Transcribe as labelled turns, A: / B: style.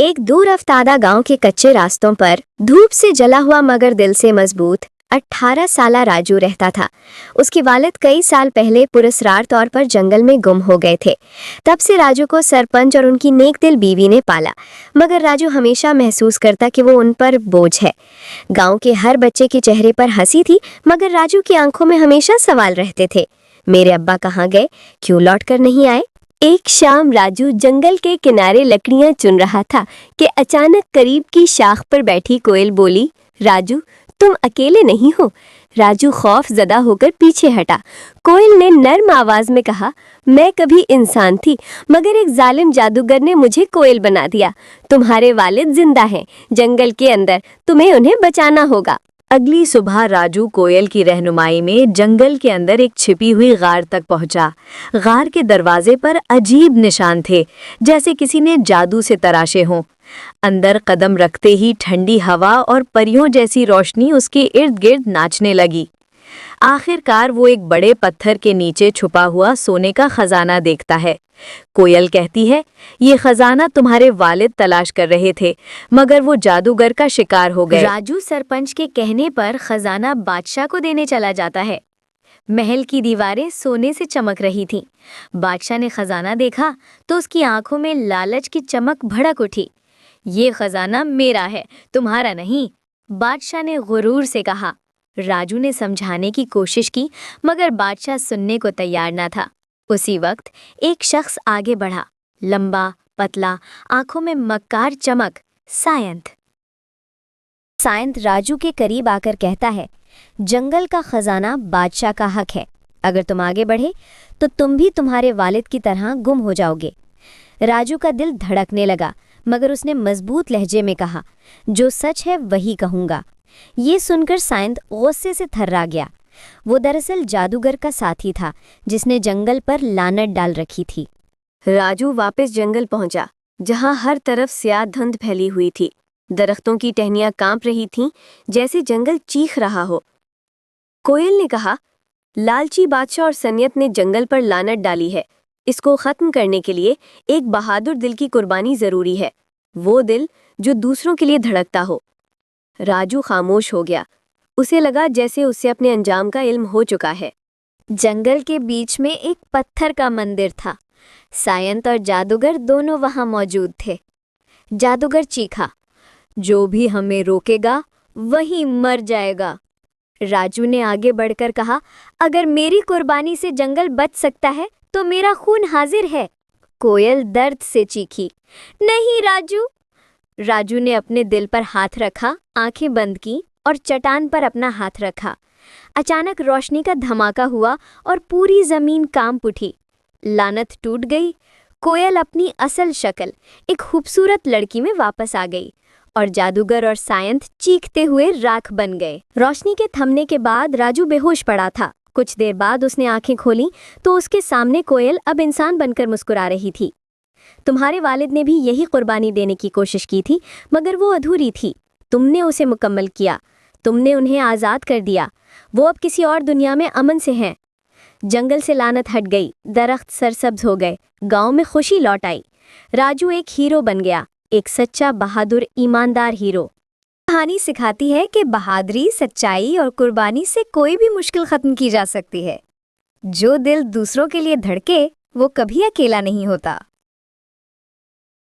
A: एक दूर अफ्तादा गांव के कच्चे रास्तों पर धूप से जला हुआ मगर दिल से मजबूत 18 साला राजू रहता था। उसके वालिद कई साल पहले पुरस्कार तौर पर जंगल में गुम हो गए थे। तब से राजू को सरपंच और उनकी नेक दिल बीवी ने पाला, मगर राजू हमेशा महसूस करता कि वो उन पर बोझ है। गांव के हर बच्चे के चेहरे पर हंसी थी, मगर राजू की आंखों में हमेशा सवाल रहते थे। मेरे अब्बा कहाँ गए? क्यों लौट कर नहीं आए? एक शाम राजू जंगल के किनारे लकड़ियां चुन रहा था कि अचानक करीब की शाख पर बैठी कोयल बोली, राजू तुम अकेले नहीं हो। राजू खौफ ज़दा होकर पीछे हटा। कोयल ने नर्म आवाज में कहा, मैं कभी इंसान थी, मगर एक जालिम जादूगर ने मुझे कोयल बना दिया। तुम्हारे वालिद जिंदा हैं जंगल के अंदर, तुम्हें उन्हें बचाना होगा।
B: अगली सुबह राजू कोयल की रहनुमाई में जंगल के अंदर एक छिपी हुई गार तक पहुंचा। गार के दरवाजे पर अजीब निशान थे, जैसे किसी ने जादू से तराशे हों। अंदर कदम रखते ही ठंडी हवा और परियों जैसी रोशनी उसके इर्द गिर्द नाचने लगी। आखिरकार वो एक बड़े पत्थर के नीचे छुपा हुआ सोने का खजाना देखता है। कोयल कहती है, ये खजाना तुम्हारे वालिद तलाश कर रहे थे, मगर वो जादूगर का शिकार हो गए।
A: राजू सरपंच के कहने पर खजाना बादशाह को देने चला जाता है। महल की दीवारें सोने से चमक रही थीं। बादशाह ने खजाना देखा तो उसकी आंखों में लालच की चमक भड़क उठी। ये खजाना मेरा है, तुम्हारा नहीं, बादशाह ने गुरूर से कहा। राजू ने समझाने की कोशिश की, मगर बादशाह सुनने को तैयार न था। उसी वक्त एक शख्स आगे बढ़ा, लंबा पतला, आंखों में मक्कार चमक, सायंत। सायंत राजू के करीब आकर कहता है, जंगल का खजाना बादशाह का हक है। अगर तुम आगे बढ़े तो तुम भी तुम्हारे वालिद की तरह गुम हो जाओगे। राजू का दिल धड़कने लगा, मगर उसने मजबूत लहजे में कहा, जो सच है वही कहूँगा। ये सुनकर सायंत गुस्से से थर्रा गया। वो दरअसल जादूगर का साथी था, जिसने जंगल पर लानत डाल रखी थी। राजू वापस जंगल पहुंचा, जहां हर तरफ स्याह धुंध फैली हुई थी। दरख्तों की टहनियां कांप रही थीं, जैसे जंगल चीख रहा हो। कोयल ने कहा, लालची बादशाह और सनियत ने जंगल पर लानत डाली है। इसको खत्म करने के लिए एक बहादुर दिल की कुर्बानी जरूरी है, वो दिल जो दूसरों के लिए धड़कता हो। राजू खामोश हो गया। उसे लगा जैसे उसे अपने अंजाम का इल्म हो चुका है। जंगल के बीच में एक पत्थर का मंदिर था। सायंत और जादूगर दोनों वहां मौजूद थे। जादूगर चीखा, जो भी हमें रोकेगा वही मर जाएगा। राजू ने आगे बढ़कर कहा, अगर मेरी कुर्बानी से जंगल बच सकता है तो मेरा खून हाजिर है। कोयल दर्द से चीखी, नहीं राजू। राजू ने अपने दिल पर हाथ रखा, आंखें बंद की और चट्टान पर अपना हाथ रखा। अचानक रोशनी का धमाका हुआ और पूरी जमीन कांप उठी। लानत टूट गई। कोयल अपनी असल शक्ल, एक खूबसूरत लड़की में वापस आ गई, और जादूगर और सायंत चीखते हुए राख बन गए। रोशनी के थमने के बाद राजू बेहोश पड़ा था। कुछ देर बाद उसने आंखें खोली तो उसके सामने कोयल अब इंसान बनकर मुस्कुरा रही थी। तुम्हारे वालिद ने भी यही कुर्बानी देने की कोशिश की थी, मगर वो अधूरी थी। तुमने उसे मुकम्मल किया। तुमने उन्हें आज़ाद कर दिया। वो अब किसी और दुनिया में अमन से हैं। जंगल से लानत हट गई, दरख्त सरसब्ज हो गए, गांव में खुशी लौट आई। राजू एक हीरो बन गया, एक सच्चा बहादुर ईमानदार हीरो। कहानी सिखाती है कि बहादुरी, सच्चाई और कुर्बानी से कोई भी मुश्किल खत्म की जा सकती है। जो दिल दूसरों के लिए धड़के वो कभी अकेला नहीं होता।